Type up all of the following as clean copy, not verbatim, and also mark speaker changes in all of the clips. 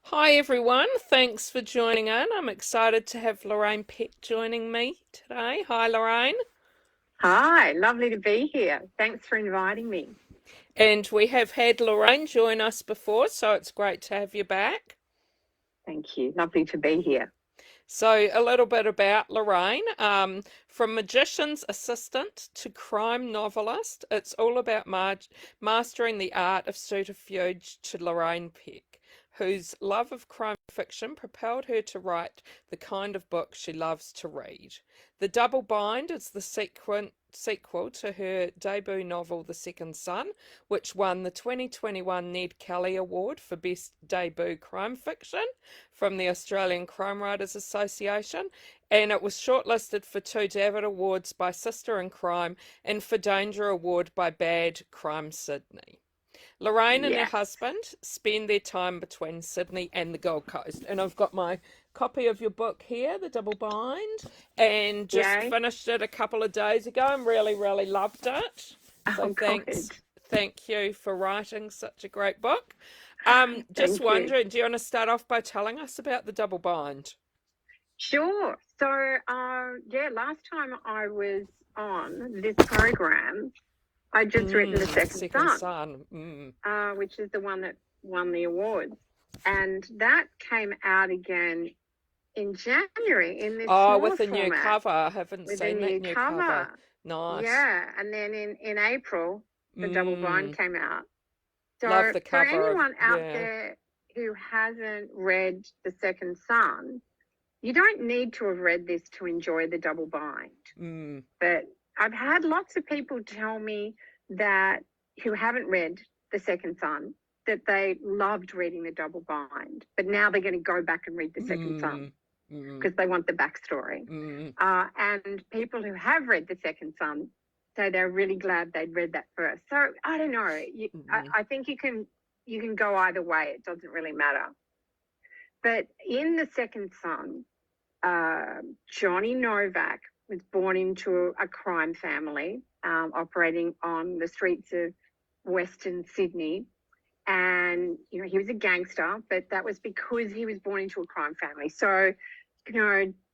Speaker 1: Hi everyone, thanks for joining in. I'm excited to have Loraine Peck joining me today. Hi Loraine.
Speaker 2: Hi, lovely to be here. Thanks for inviting me.
Speaker 1: And we have had Loraine join us before, so it's great to have you back.
Speaker 2: Thank you. Lovely to be here.
Speaker 1: So, a little bit about Loraine. From magician's assistant to crime novelist, it's all about mastering the art of subterfuge to Loraine Peck, whose love of crime fiction propelled her to write the kind of book she loves to read. The Double Bind is the sequel to her debut novel, The Second Son, which won the 2021 Ned Kelly Award for Best Debut Crime Fiction from the Australian Crime Writers Association, and it was shortlisted for two David Awards by Sister in Crime and for Danger Award by Bad Crime Sydney. Loraine and her
Speaker 2: Yeah.
Speaker 1: husband spend their time between Sydney and the Gold Coast, and I've got my copy of your book here, The Double Bind, and just
Speaker 2: Yay.
Speaker 1: finished it a couple of days ago and really loved it. So
Speaker 2: Oh,
Speaker 1: thanks,
Speaker 2: good.
Speaker 1: thank you for writing such a great book. Just
Speaker 2: Thank you.
Speaker 1: wondering, do you want to start off by telling us about The Double Bind?
Speaker 2: Sure. Last time I was on this program, I'd just written The Second
Speaker 1: Second
Speaker 2: Son,
Speaker 1: Son.
Speaker 2: which is the one that won the awards. And that came out again in January in this
Speaker 1: Oh,
Speaker 2: smaller
Speaker 1: with a new
Speaker 2: format
Speaker 1: cover. I haven't
Speaker 2: with a
Speaker 1: seen that
Speaker 2: new
Speaker 1: new cover.
Speaker 2: cover.
Speaker 1: Nice.
Speaker 2: Yeah. And then in April, The Double Bind
Speaker 1: Mm,
Speaker 2: came out.
Speaker 1: love
Speaker 2: So
Speaker 1: the
Speaker 2: for
Speaker 1: cover of,
Speaker 2: anyone out
Speaker 1: yeah.
Speaker 2: there who hasn't read The Second Son, you don't need to have read this to enjoy The Double Bind.
Speaker 1: Mm,
Speaker 2: But I've had lots of people tell me that who haven't read The Second Son that they loved reading The Double Bind, but now they're going to go back and read The Second Son because they want the backstory.
Speaker 1: mm,
Speaker 2: And people who have read The Second Son say they're really glad they'd read that first. So I don't know. I think you can go either way. It doesn't really matter. But in The Second Son, Johnny Novak was born into a crime family operating on the streets of Western Sydney. And, he was a gangster, but that was because he was born into a crime family. So,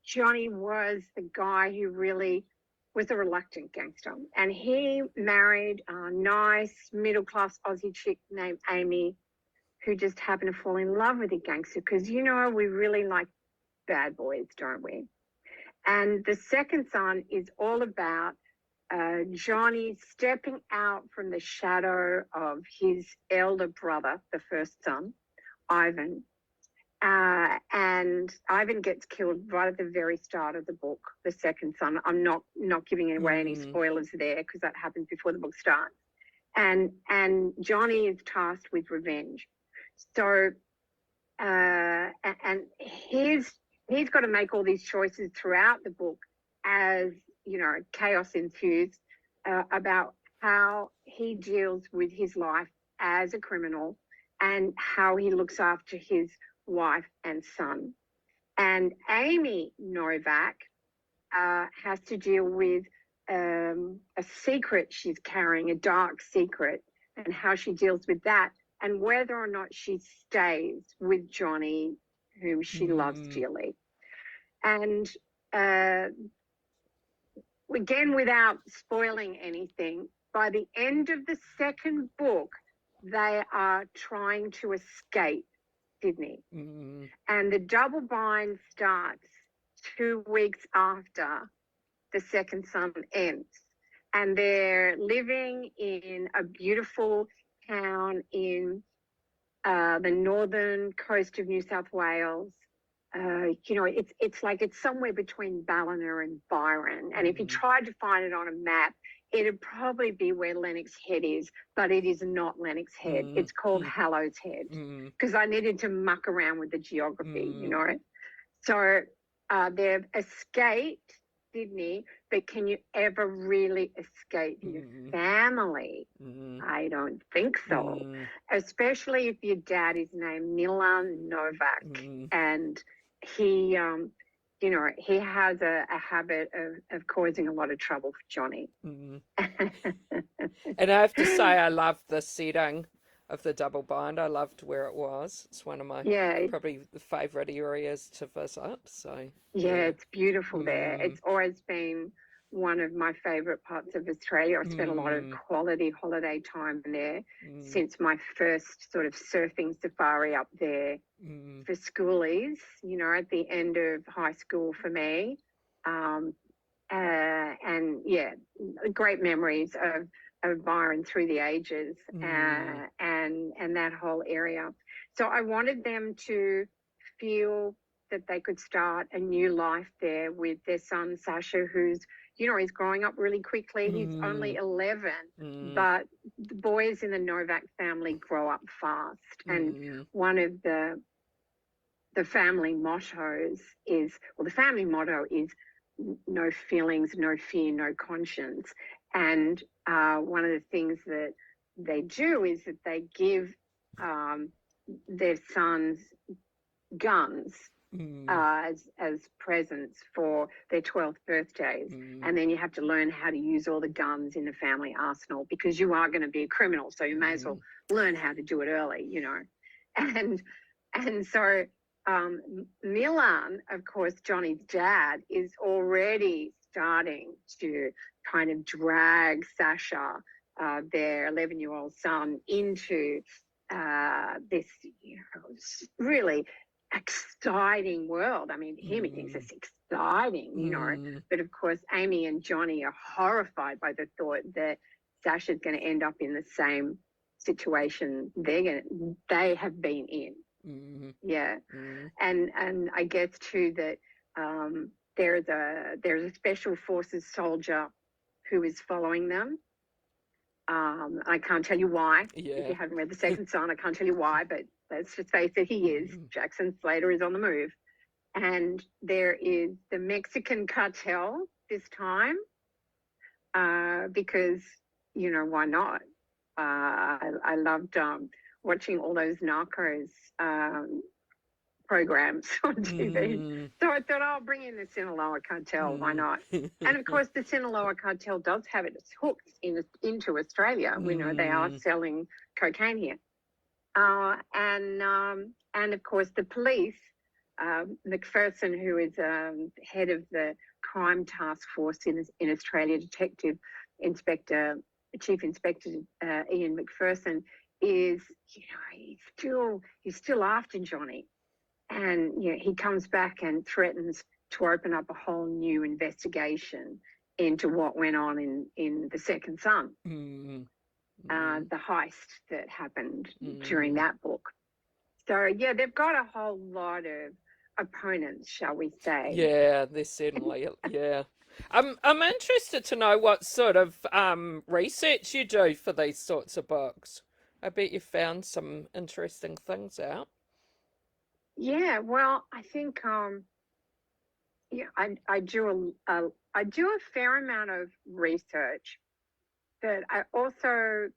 Speaker 2: Johnny was the guy who really was a reluctant gangster. And he married a nice middle-class Aussie chick named Amy, who just happened to fall in love with a gangster because, we really like bad boys, don't we? And The Second Son is all about Johnny stepping out from the shadow of his elder brother, the first son, Ivan. And Ivan gets killed right at the very start of the book, The Second Son. I'm not giving away any spoilers there because that happens before the book starts. And Johnny is tasked with revenge. So, and he's got to make all these choices throughout the book as, chaos ensues about how he deals with his life as a criminal and how he looks after his wife and son. And Amy Novak has to deal with a secret she's carrying, a dark secret, and how she deals with that, and whether or not she stays with Johnny, whom she loves dearly. And again, without spoiling anything, by the end of the second book, they are trying to escape Sydney. And The Double Bind starts 2 weeks after The Second Son ends. And they're living in a beautiful town in the northern coast of New South Wales. It's like it's somewhere between Ballina and Byron. And if you tried to find it on a map, it'd probably be where Lennox Head is, but it is not Lennox Head. It's called Hallows Head because I needed to muck around with the geography, So they've escaped Sydney, but can you ever really escape your family? I don't think so. Especially if your dad is named Milan Novak, and he has a habit of causing a lot of trouble for Johnny.
Speaker 1: And I have to say, I love the setting of the double bind. I loved where it was. It's one of my
Speaker 2: Yeah,
Speaker 1: probably the favourite areas to visit. So
Speaker 2: yeah,
Speaker 1: yeah.
Speaker 2: it's beautiful there.
Speaker 1: Mm,
Speaker 2: It's always been one of my favorite parts of Australia. I spent a lot of
Speaker 1: mm,
Speaker 2: quality holiday time there
Speaker 1: mm,
Speaker 2: since my first sort of surfing safari up there
Speaker 1: mm,
Speaker 2: for schoolies, at the end of high school for me. Um, and yeah, great memories of Byron through the ages,
Speaker 1: mm,
Speaker 2: and that whole area. So I wanted them to feel that they could start a new life there with their son Sasha, who's he's growing up really quickly. He's only
Speaker 1: mm,
Speaker 2: 11,
Speaker 1: mm,
Speaker 2: but the boys in the Novak family grow up fast, and
Speaker 1: mm,
Speaker 2: one of the family mottos is, well, the family motto is no feelings, no fear, no conscience. And one of the things that they do is that they give their sons guns
Speaker 1: mm,
Speaker 2: as presents for their 12th birthdays.
Speaker 1: mm,
Speaker 2: And then you have to learn how to use all the guns in the family arsenal, because you are going to be a criminal, so you may as well
Speaker 1: mm,
Speaker 2: learn how to do it early, and so Milan, of course, Johnny's dad, is already starting to kind of drag Sasha, their 11-year-old son, into this really exciting world. I mean, he thinks it's exciting,
Speaker 1: mm,
Speaker 2: but of course, Amy and Johnny are horrified by the thought that Sasha's going to end up in the same situation they have been in.
Speaker 1: mm,
Speaker 2: Yeah,
Speaker 1: mm,
Speaker 2: and I guess too that there's a special forces soldier who is following them. I can't tell you why. If
Speaker 1: yeah.
Speaker 2: you haven't read the second son, I can't tell you why, but let's just face it, he is.
Speaker 1: Mm,
Speaker 2: Jackson Slater is on the move. And there is the Mexican cartel this time, because, why not? I loved watching all those Narcos programs on TV.
Speaker 1: mm,
Speaker 2: So I thought, I'll bring in the Sinaloa cartel. Why
Speaker 1: mm,
Speaker 2: not? And of course, the Sinaloa cartel does have its hooks into Australia. We know they are
Speaker 1: mm,
Speaker 2: selling cocaine here. And of course, the police, McPherson, who is head of the crime task force in Australia, Chief Inspector Ian McPherson, is, he's still after Johnny. And he comes back and threatens to open up a whole new investigation into what went on in the second son,
Speaker 1: mm,
Speaker 2: the heist that happened during
Speaker 1: mm.
Speaker 2: that book. So yeah, they've got a whole lot of opponents, shall we say?
Speaker 1: Yeah, there's certainly yeah. I'm interested to know what sort of research you do for these sorts of books. I bet you found some interesting things out.
Speaker 2: Yeah, well, I think I do a fair amount of research, but I also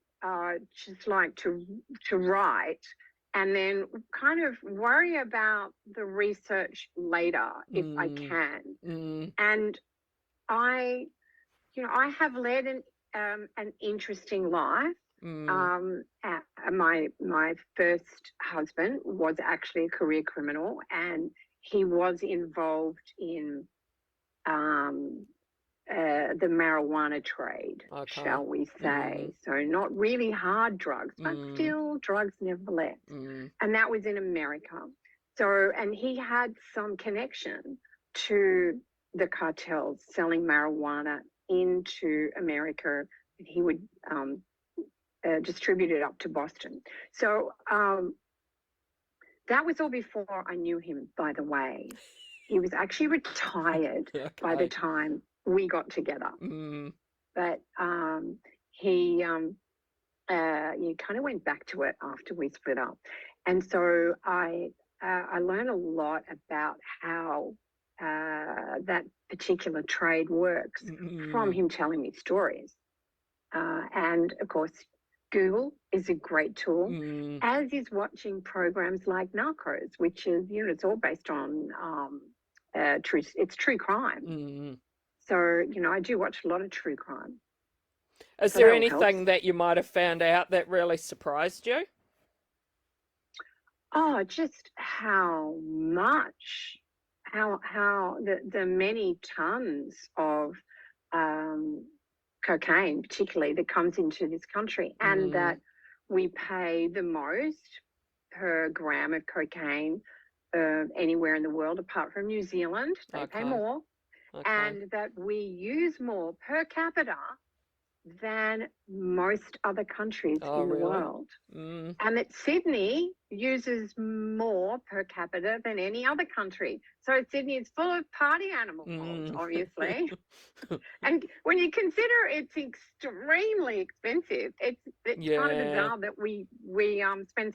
Speaker 2: just like to write, and then kind of worry about the research later if I
Speaker 1: Mm,
Speaker 2: can.
Speaker 1: mm,
Speaker 2: And I have led an interesting life.
Speaker 1: mm.
Speaker 2: My first husband was actually a career criminal, and he was involved in the marijuana trade,
Speaker 1: Okay.
Speaker 2: shall we say.
Speaker 1: Mm,
Speaker 2: So not really hard drugs, but
Speaker 1: mm,
Speaker 2: still drugs nevertheless.
Speaker 1: mm,
Speaker 2: And that was in America. So, and he had some connection to the cartels selling marijuana into America. He would distribute it up to Boston. So that was all before I knew him, by the way. He was actually retired by the
Speaker 1: okay.
Speaker 2: time we got together.
Speaker 1: Mm,
Speaker 2: But he kind of went back to it after we split up. And so I learned a lot about how that particular trade works from
Speaker 1: mm,
Speaker 2: him telling me stories. And of course, Google is a great tool,
Speaker 1: mm,
Speaker 2: as is watching programs like Narcos, which is, it's all based on true crime.
Speaker 1: mm.
Speaker 2: So, I do watch a lot of true crime.
Speaker 1: Is
Speaker 2: So
Speaker 1: there
Speaker 2: that all helps.
Speaker 1: anything that you might have found out that really surprised you?
Speaker 2: Oh, just how much, how the many tons of cocaine, particularly, that comes into this country, and that we pay the most per gram of cocaine anywhere in the world, apart from New Zealand. They pay more, and that we use more per capita than most other countries in the world. And that Sydney uses more per capita than any other country. So Sydney is full of party animals, obviously. And when you consider it's extremely expensive, it's kind of bizarre that we spend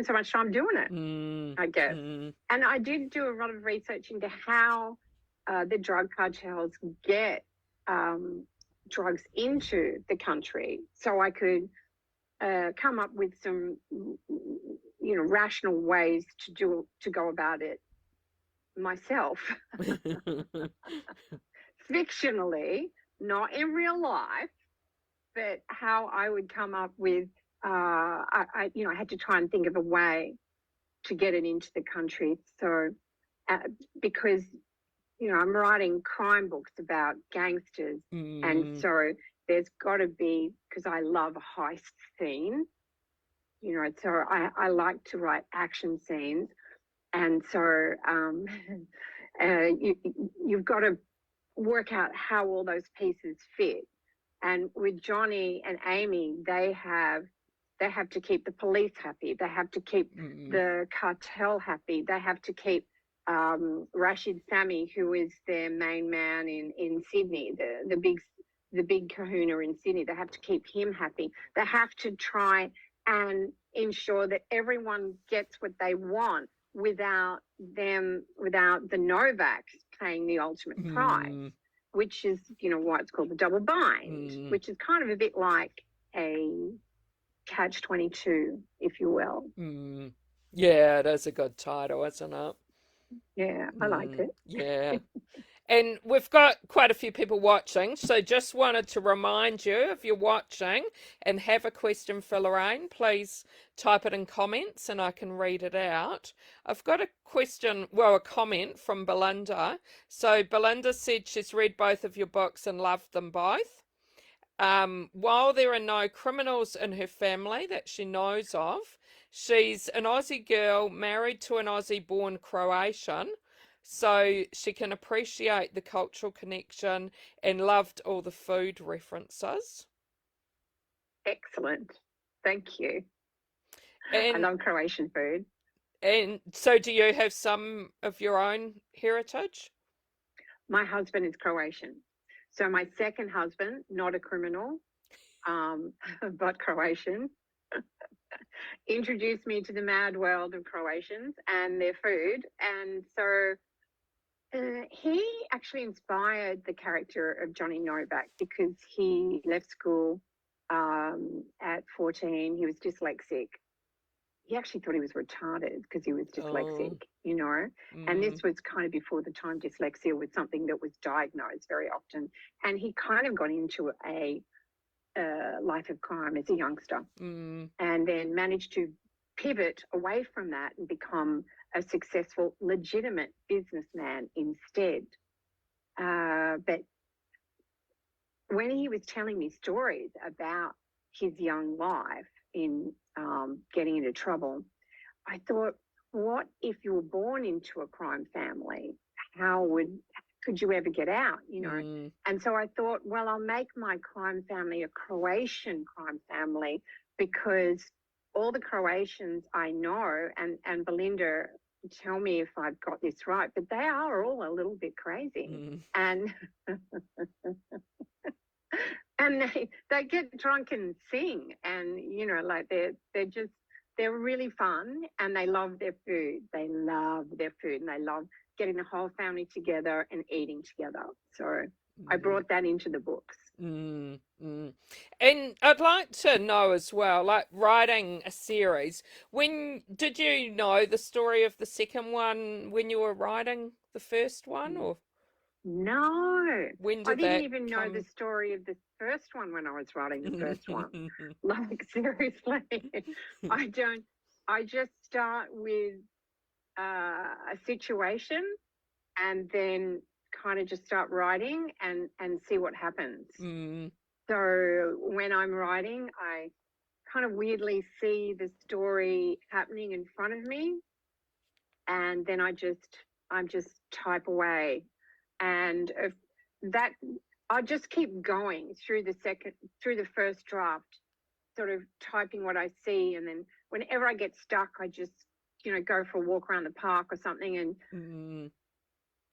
Speaker 2: so much time doing it, I guess. And I did do a lot of research into how the drug cartels get drugs into the country, so I could come up with some, rational ways to go about it myself, fictionally, not in real life, but how I would come up with. I had to try and think of a way to get it into the country. So, because I'm writing crime books about gangsters, and so there's got to be, because I love a heist scene, so I like to write action scenes, and so you've got to work out how all those pieces fit. And with Johnny and Amy, they have to keep the police happy. They have to keep the cartel happy. They have to keep Rashid Sami, who is their main man in Sydney, the big kahuna in Sydney. They have to keep him happy. They have to try and ensure that everyone gets what they want without the Novaks paying the ultimate price, which is, why it's called the double bind, which is kind of a bit like a catch-22, if you will.
Speaker 1: Yeah, it is a good title, isn't it?
Speaker 2: Yeah, I liked it.
Speaker 1: Yeah. And we've got quite a few people watching, so just wanted to remind you, if you're watching and have a question for Loraine, please type it in comments and I can read it out. I've got a comment from Belinda. So Belinda said she's read both of your books and loved them both. While there are no criminals in her family that she knows of, she's an Aussie girl married to an Aussie-born Croatian, so she can appreciate the cultural connection and loved all the food references.
Speaker 2: Excellent. Thank you. I love Croatian food.
Speaker 1: And so do you have some of your own heritage?
Speaker 2: My husband is Croatian. So my second husband, not a criminal, but Croatian, introduced me to the mad world of Croatians and their food. And so he actually inspired the character of Johnny Novak, because he left school at 14. He was dyslexic. He actually thought he was retarded because he was dyslexic, and this was kind of before the time dyslexia was something that was diagnosed very often. And he kind of got into a life of crime as a youngster, and then managed to pivot away from that and become a successful, legitimate businessman instead. But when he was telling me stories about his young life in getting into trouble, I thought, what if you were born into a crime family? Could you ever get out, And so I thought, well, I'll make my crime family a Croatian crime family, because all the Croatians I know, and Belinda, tell me if I've got this right, but they are all a little bit crazy. And and they get drunk and sing, and they're really fun, and they love their food. They love their food, and they love getting the whole family together and eating together. So I brought that into the books.
Speaker 1: And I'd like to know as well, like writing a series, when did you know the story of the second one when you were writing the first one, or?
Speaker 2: No,
Speaker 1: when
Speaker 2: I didn't even know the story of the first one when I was writing the first one. Like, seriously, I don't. I just start with a situation and then kind of just start writing and see what happens. So when I'm writing, I kind of weirdly see the story happening in front of me, and then I just type away, and if that I just keep going through the first draft, sort of typing what I see, and then whenever I get stuck, I just go for a walk around the park or something and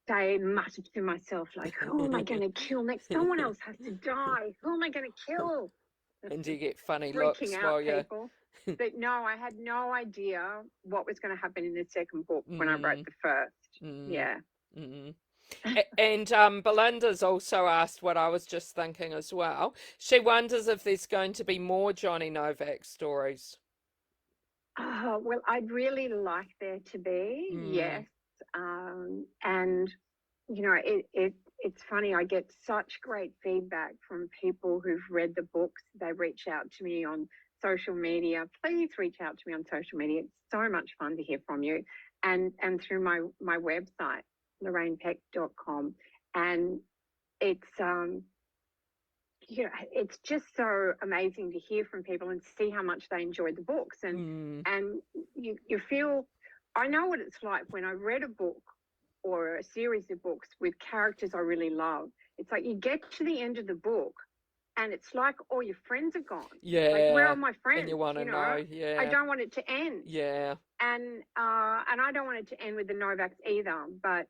Speaker 2: say, mutter to myself, like, who am I going to kill next? Someone else has to die. Who am I going to kill?
Speaker 1: And do you get funny
Speaker 2: Freaking
Speaker 1: looks
Speaker 2: out
Speaker 1: while you're...
Speaker 2: people. But no, I had no idea what was going to happen in the second book when I wrote the first. Yeah.
Speaker 1: And Belinda's also asked what I was just thinking as well. She wonders if there's going to be more Johnny Novak stories.
Speaker 2: Oh, well, I'd really like there to be, yes. And, it's funny, I get such great feedback from people who've read the books. They reach out to me on social media. Please reach out to me on social media. It's so much fun to hear from you. And through my website, LorainePeck.com. And it's it's just so amazing to hear from people and see how much they enjoyed the books. And you feel, I know what it's like when I read a book or a series of books with characters I really love. It's like you get to the end of the book and it's like all your friends are gone.
Speaker 1: Yeah.
Speaker 2: Like, where are my friends?
Speaker 1: And you want to know. Yeah.
Speaker 2: I don't want it to end.
Speaker 1: Yeah.
Speaker 2: And I don't want it to end with the Novaks either. But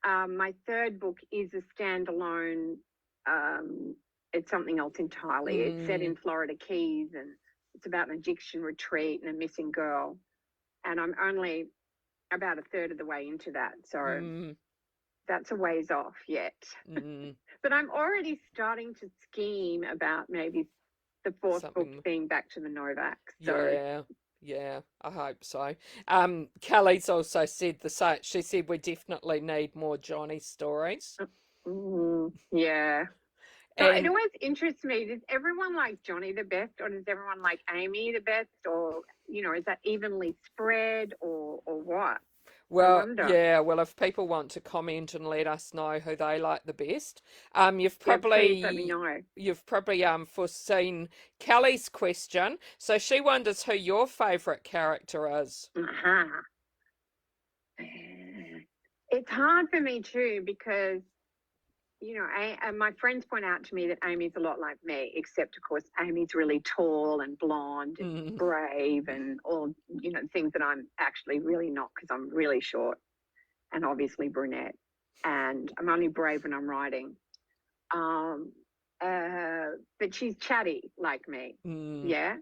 Speaker 2: my third book is a standalone. It's something else entirely. It's set in Florida Keys, and it's about an Egyptian retreat and a missing girl. And I'm only about a third of the way into that. So that's a ways off yet. But I'm already starting to scheme about maybe the fourth book being back to the Novaks. So.
Speaker 1: Yeah, I hope so. Kelly's also said the same. She said we definitely need more Johnny stories.
Speaker 2: Yeah. So it always interests me, does everyone like Johnny the best, or does everyone like Amy the best, or, is that evenly spread, or what?
Speaker 1: Well, yeah, well, if people want to comment and let us know who they like the best, you've probably
Speaker 2: please let me know.
Speaker 1: You've probably foreseen Kelly's question. So she wonders who your favourite character is.
Speaker 2: It's hard for me too, because my friends point out to me that Amy's a lot like me, except of course Amy's really tall and blonde and brave and all, things that I'm actually really not, because I'm really short and obviously brunette, and I'm only brave when I'm writing. But she's chatty like me. Yeah.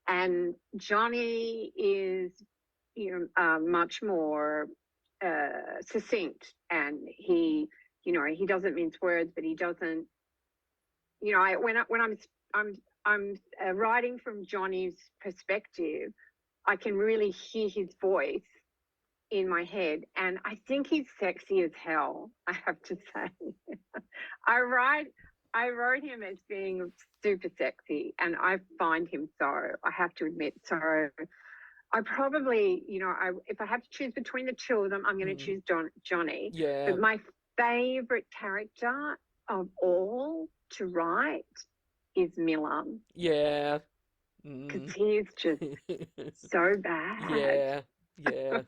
Speaker 2: And Johnny is, much more succinct, and he doesn't mince words, but he doesn't, when I'm writing from Johnny's perspective, I can really hear his voice in my head, and I think he's sexy as hell, I have to say. I wrote him as being super sexy, and I find him so, I have to admit. So I probably, if I have to choose between the two of them, I'm going to choose Johnny.
Speaker 1: Yeah.
Speaker 2: But my favorite character of all to write is Miller.
Speaker 1: Yeah.
Speaker 2: Because he's just so bad.
Speaker 1: Yeah.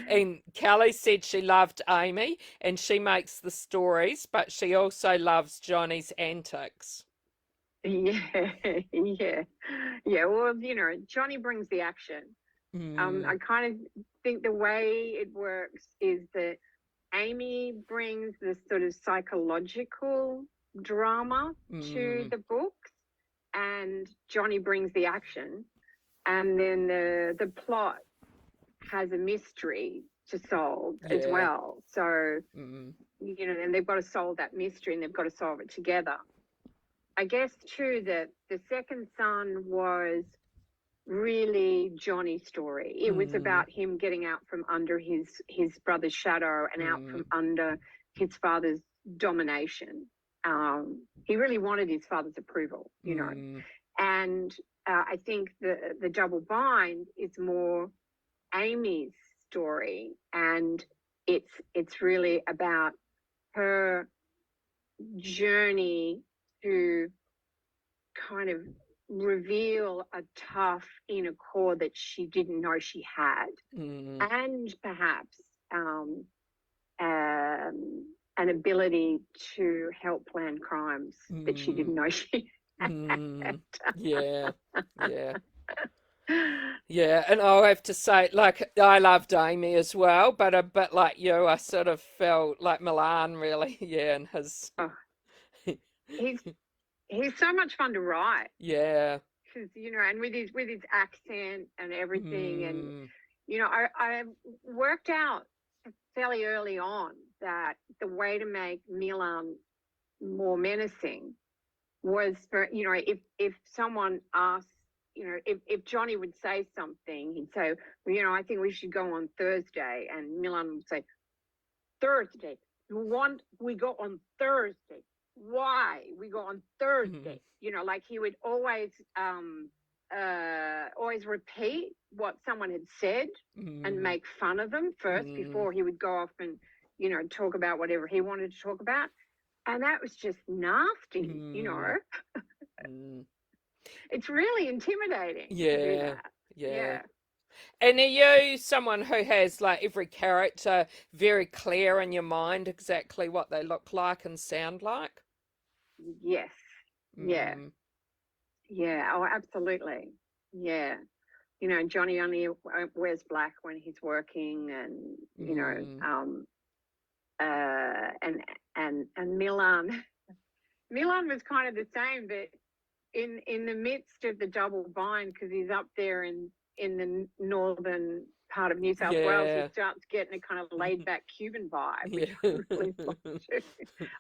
Speaker 1: And Kelly said she loved Amy and she makes the stories, but she also loves Johnny's antics.
Speaker 2: Yeah. Well, Johnny brings the action. I kind of think the way it works is that Amy brings the sort of psychological drama to the books, and Johnny brings the action, and then the plot has a mystery to solve as well. So and they've got to solve that mystery, and they've got to solve it together. I guess too that the second son was really Johnny's story. It was about him getting out from under his brother's shadow and out from under his father's domination. He really wanted his father's approval, And I think the double bind is more Amy's story, and it's really about her journey to kind of reveal a tough inner core that she didn't know she had, and perhaps an ability to help plan crimes that she didn't know she had.
Speaker 1: Yeah, yeah. Yeah, and I'll have to say, like, I loved Amy as well, but a bit like you, I sort of felt like Milan, really. Yeah, and his.
Speaker 2: Oh, he's so much fun to write.
Speaker 1: Yeah.
Speaker 2: Because, and with his accent and everything, and I worked out fairly early on that the way to make Milan more menacing was for, if someone asked, if Johnny would say something, he'd say, well, I think we should go on Thursday. And Milan would say, Thursday? We go on Thursday. Why? We go on Thursday. Like he would always repeat what someone had said and make fun of them first before he would go off and, talk about whatever he wanted to talk about. And that was just nasty, It's really intimidating to do that.
Speaker 1: Yeah. And are you someone who has like every character very clear in your mind exactly what they look like and sound like?
Speaker 2: Yes. Yeah. Yeah. Oh, absolutely. Yeah. Johnny only wears black when he's working, and and Milan was kind of the same, but in the midst of the double bind, because he's up there in the northern part of New South Wales, he starts getting a kind of laid back Cuban vibe, which I really love too.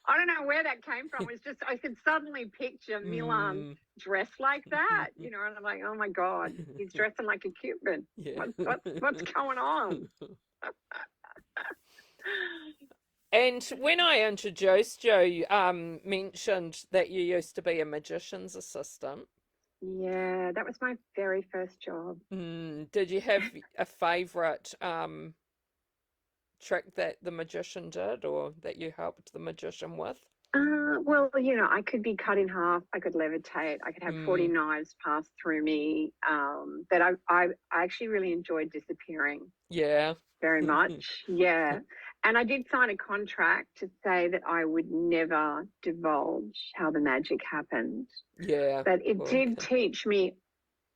Speaker 2: I don't know where that came from. It's just I could suddenly picture Milan dressed like that, and I'm like, oh my God, he's dressing like a Cuban. What's going on?
Speaker 1: And when I introduced you, you mentioned that you used to be a magician's assistant.
Speaker 2: Yeah, that was my very first job.
Speaker 1: Did you have a favourite trick that the magician did, or that you helped the magician with?
Speaker 2: Well, I could be cut in half. I could levitate. I could have 40 knives pass through me. But I actually really enjoyed disappearing.
Speaker 1: Yeah.
Speaker 2: Very much. Yeah. And I did sign a contract to say that I would never divulge how the magic happened.
Speaker 1: Yeah.
Speaker 2: But it did teach me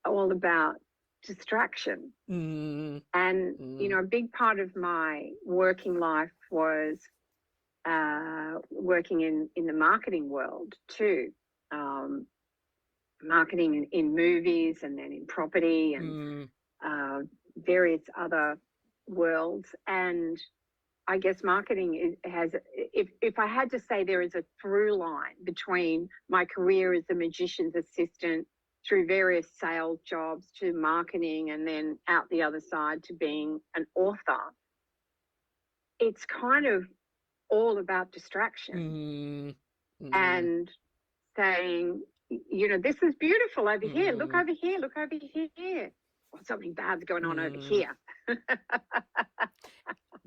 Speaker 2: all about distraction. And, a big part of my working life was working in the marketing world too. Marketing in movies, and then in property, and various other worlds. And I guess marketing has, if I had to say there is a through line between my career as a magician's assistant through various sales jobs to marketing, and then out the other side to being an author, it's kind of all about distraction and saying, this is beautiful over here. Look over here. Look over here. Well, something bad's going on over here.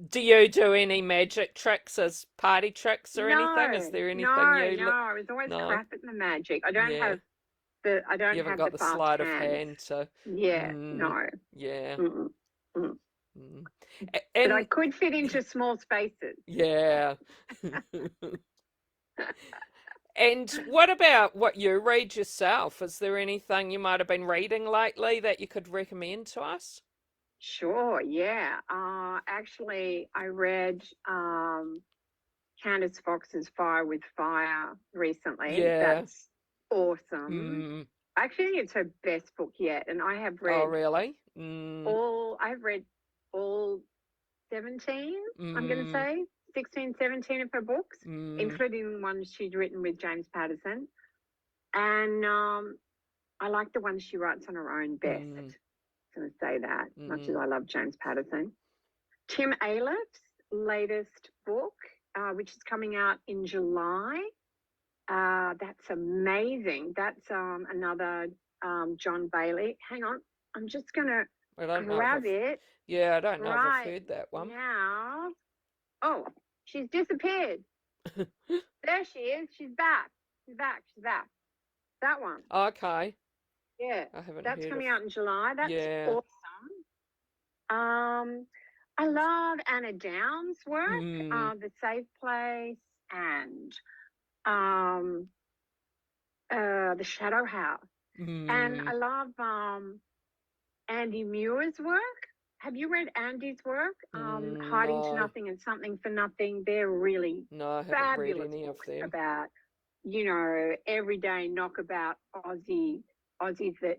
Speaker 1: Do you do any magic tricks as party tricks or anything? Is there anything you?
Speaker 2: No, I was always crap at the magic. I don't have the. I don't
Speaker 1: you haven't
Speaker 2: have
Speaker 1: got the
Speaker 2: fast
Speaker 1: sleight
Speaker 2: hands.
Speaker 1: of hand, so
Speaker 2: no.
Speaker 1: Yeah.
Speaker 2: But I could fit into small spaces.
Speaker 1: Yeah. And what about what you read yourself? Is there anything you might have been reading lately that you could recommend to us?
Speaker 2: Sure, yeah. Actually, I read Candace Fox's Fire with Fire recently.
Speaker 1: Yeah.
Speaker 2: That's awesome. I actually think it's her best book yet, and I have read.
Speaker 1: Oh, really?
Speaker 2: I've read all 17. I'm going to say 16, 17 of her books, including the ones she's written with James Patterson, and I like the ones she writes on her own best. I'm going to say that, much as I love James Patterson. Tim Ayleff's latest book, which is coming out in July, That's amazing. That's another John Bailey. Hang on, I'm just gonna grab it.
Speaker 1: Yeah, I don't know if I've
Speaker 2: Right
Speaker 1: heard that one.
Speaker 2: now. Oh, she's disappeared. There she is. She's back. She's back. She's back. That one.
Speaker 1: Okay.
Speaker 2: Yeah.
Speaker 1: I haven't
Speaker 2: That's
Speaker 1: heard
Speaker 2: coming
Speaker 1: of...
Speaker 2: out in July. That's
Speaker 1: Yeah.
Speaker 2: awesome. I love Anna Downs' work, The Safe Place, and The Shadow House. And I love Andy Muir's work. Have you read Andy's work? Hiding to Nothing and Something for Nothing. They're really
Speaker 1: I haven't
Speaker 2: fabulous
Speaker 1: read any
Speaker 2: books
Speaker 1: of them.
Speaker 2: about, you know, everyday knockabout Aussies that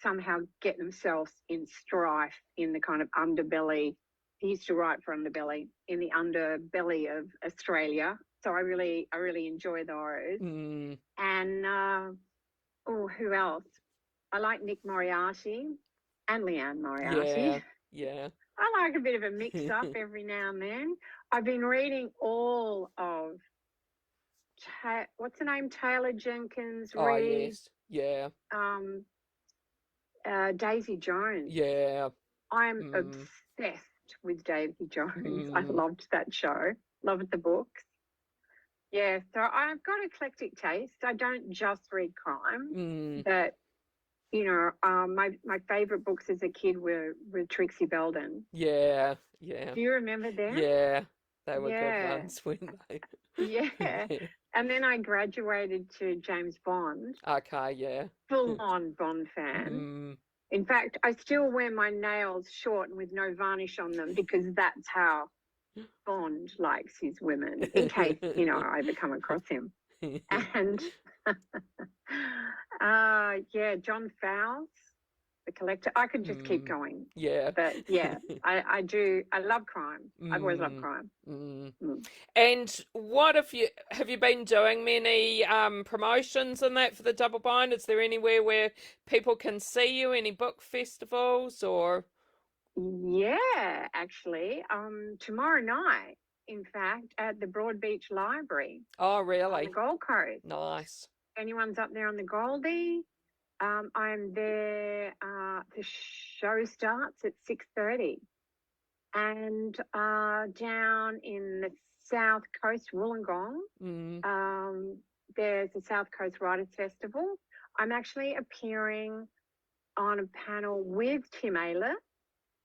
Speaker 2: somehow get themselves in strife in the kind of underbelly. He used to write for Underbelly, in the underbelly of Australia. So I really enjoy those. And who else? I like Nick Moriarty and Leanne Moriarty.
Speaker 1: Yeah.
Speaker 2: I like a bit of a mix-up every now and then. I've been reading all of, what's the name? Taylor Jenkins Reid.
Speaker 1: Yes. Yeah.
Speaker 2: Daisy Jones.
Speaker 1: Yeah.
Speaker 2: I'm obsessed with Daisy Jones. I loved that show. Loved the books. Yeah, so I've got eclectic taste. I don't just read crime, but you know, my favorite books as a kid were Trixie Belden.
Speaker 1: Yeah.
Speaker 2: Do you remember them?
Speaker 1: Yeah, they were good ones, weren't they?
Speaker 2: Yeah. And then I graduated to James Bond.
Speaker 1: Okay, yeah.
Speaker 2: Full-on Bond fan. In fact, I still wear my nails short and with no varnish on them because that's how Bond likes his women, in case, you know, I ever come across him. And John Fowles, The Collector. I could just keep going.
Speaker 1: Yeah.
Speaker 2: But yeah, I do. I love crime. I've always loved crime.
Speaker 1: And what have you been doing many promotions and that for the Double Bind? Is there anywhere where people can see you? Any book festivals or?
Speaker 2: Yeah, actually, tomorrow night, in fact, at the Broadbeach Library.
Speaker 1: Oh, really?
Speaker 2: On the Gold Coast.
Speaker 1: Nice.
Speaker 2: Anyone's up there on the Goldie, I'm there. The show starts at 6:30, and down in the South Coast, Wollongong, there's the South Coast Writers Festival. I'm actually appearing on a panel with Tim Aylett.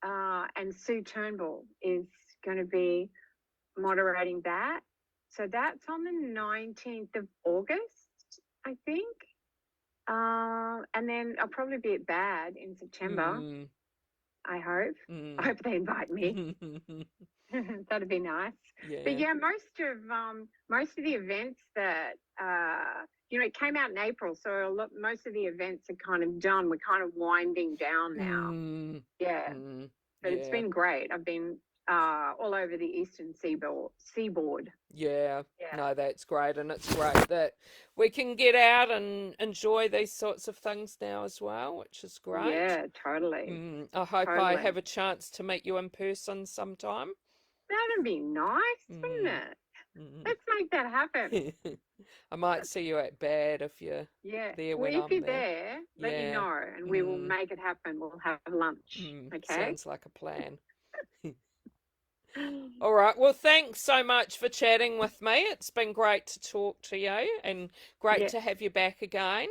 Speaker 2: And Sue Turnbull is going to be moderating that. So that's on the 19th of August, I think. And then I'll probably be at BAD in September, I hope. I hope they invite me. That'd be nice.
Speaker 1: Yeah.
Speaker 2: But yeah, most of the events that, you know, it came out in April, so most of the events are kind of done. We're kind of winding down now. Yeah. But it's been great. I've been all over the eastern seaboard.
Speaker 1: Yeah. No, that's great. And it's great that we can get out and enjoy these sorts of things now as well, which is great.
Speaker 2: Yeah, totally.
Speaker 1: I hope I have a chance to meet you in person sometime.
Speaker 2: That'd be nice, wouldn't it? Let's make that happen.
Speaker 1: I might see you at BAD if you're there when I'm there.
Speaker 2: If you're there, let me know, and we will make it happen. We'll have lunch. Okay?
Speaker 1: Sounds like a plan. All right. Well, thanks so much for chatting with me. It's been great to talk to you and great to have you back again.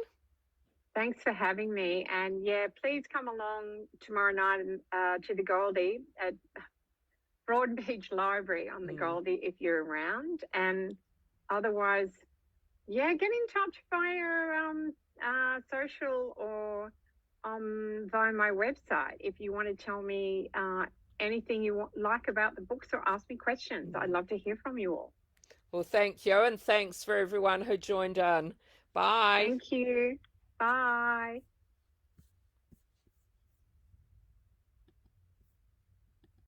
Speaker 2: Thanks for having me. And please come along tomorrow night to the Goldie at Broadbeach Library on the Goldie if you're around. And otherwise, get in touch via social or via my website if you want to tell me anything you like about the books or ask me questions. I'd love to hear from you all.
Speaker 1: Well, thank you, and thanks for everyone who joined in. Bye.
Speaker 2: Thank you. Bye.